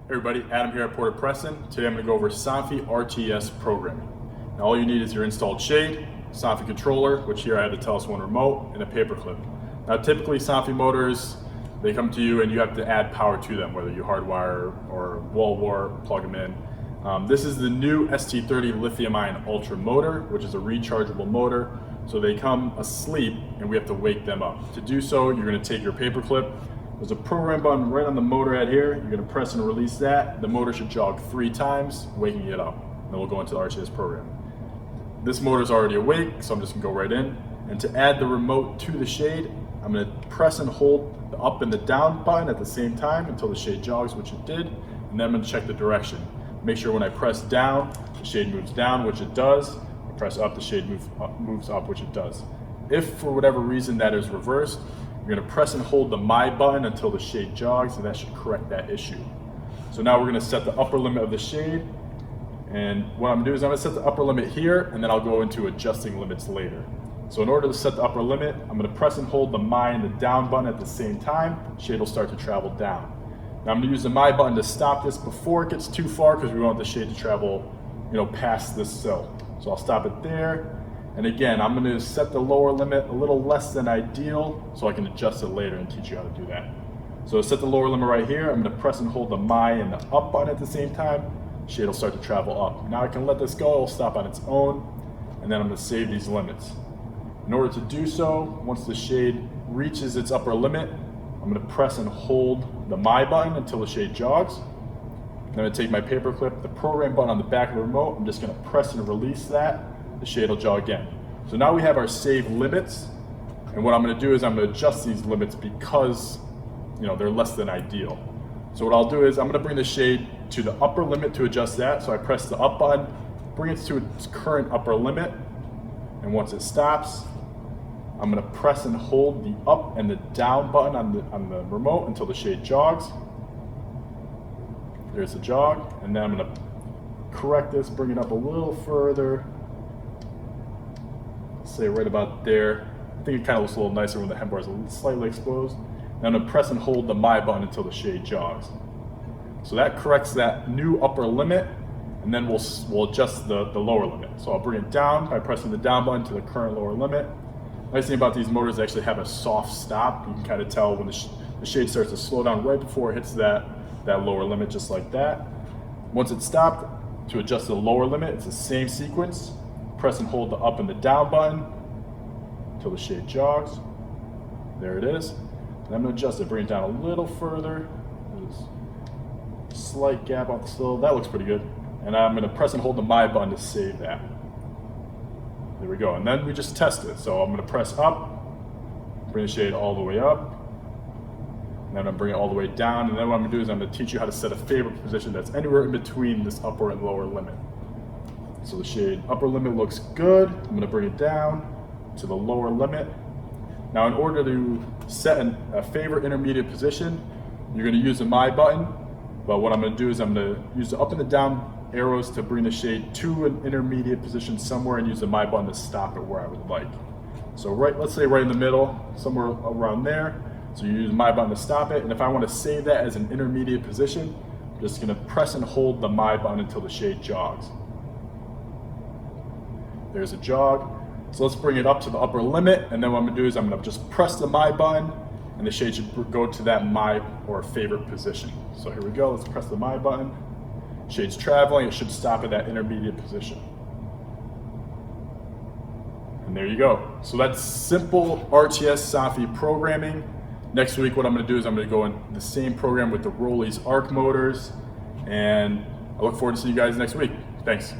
Hey everybody, Adam here at Porter Preston. Today I'm going to go over Somfy RTS programming. Now all you need is your installed shade, Somfy controller, which here I have the TELUS One remote, and a paperclip. Now typically Somfy motors, they come to you and you have to add power to them, whether you hardwire or wall wart, plug them in. This is the new ST30 lithium-ion ultra motor, which is a rechargeable motor. So they come asleep and we have to wake them up. To do so, you're going to take your paperclip. There's a program button right on the motor head here. You're going to press and release that. The motor should jog 3 times, waking it up. Then we'll go into the RTS program. This motor is already awake, so I'm just going to go right in. And to add the remote to the shade, I'm going to press and hold the up and the down button at the same time until the shade jogs, which it did. And then I'm going to check the direction. Make sure when I press down, the shade moves down, which it does. I press up, the shade moves up, which it does. If for whatever reason that is reversed, you're going to press and hold the My button until the shade jogs, and that should correct that issue. So now we're going to set the upper limit of the shade. And what I'm going to do is I'm going to set the upper limit here, and then I'll go into adjusting limits later. So in order to set the upper limit, I'm going to press and hold the My and the down button at the same time. Shade will start to travel down. Now I'm going to use the My button to stop this before it gets too far, because we want the shade to travel, past this sill. So I'll stop it there. And again, I'm going to set the lower limit a little less than ideal so I can adjust it later and teach you how to do that. So to set the lower limit right here, I'm going to press and hold the My and the up button at the same time. Shade will start to travel up. Now I can let this go, it'll stop on its own, and then I'm going to save these limits. In order to do so, once the shade reaches its upper limit, I'm going to press and hold the My button until the shade jogs. I'm going to take my paperclip, the program button on the back of the remote, I'm just going to press and release that. The shade will jog again. So now we have our save limits, and what I'm going to do is I'm going to adjust these limits because they're less than ideal. So what I'll do is I'm going to bring the shade to the upper limit to adjust that. So I press the up button, bring it to its current upper limit, and once it stops, I'm going to press and hold the up and the down button on the remote until the shade jogs. There's the jog, and then I'm going to correct this, bring it up a little further. Say right about there. I think it kind of looks a little nicer when the handbar is slightly exposed. Now I'm going to press and hold the My button until the shade jogs. So that corrects that new upper limit, and then we'll adjust the lower limit. So I'll bring it down by pressing the down button to the current lower limit. Nice thing about these motors, they actually have a soft stop. You can kind of tell when the shade starts to slow down right before it hits that lower limit, just like that. Once it's stopped, to adjust the lower limit, it's the same sequence. Press and hold the up and the down button until the shade jogs. There it is. And I'm going to adjust it, bring it down a little further. There's a slight gap off the sill. That looks pretty good. And I'm going to press and hold the My button to save that. There we go. And then we just test it. So I'm going to press up, bring the shade all the way up. And then I'm going to bring it all the way down. And then what I'm going to do is I'm going to teach you how to set a favorite position that's anywhere in between this upper and lower limit. So the shade upper limit looks good. I'm going to bring it down to the lower limit. Now in order to set a favorite intermediate position, you're going to use the My button. But what I'm going to do is I'm going to use the up and the down arrows to bring the shade to an intermediate position somewhere, and use the My button to stop it where I would like. So let's say right in the middle, somewhere around there. So you use the My button to stop it. And if I want to save that as an intermediate position, I'm just going to press and hold the My button until the shade jogs. There's a jog. So let's bring it up to the upper limit, and then what I'm going to do is I'm going to just press the My button, and the shade should go to that My or favorite position. So here we go, let's press the My button. Shade's traveling, it should stop at that intermediate position. And there you go. So that's simple RTS Somfy programming. Next week what I'm going to do is I'm going to go in the same program with the Rollies arc motors, and I look forward to seeing you guys next week. Thanks.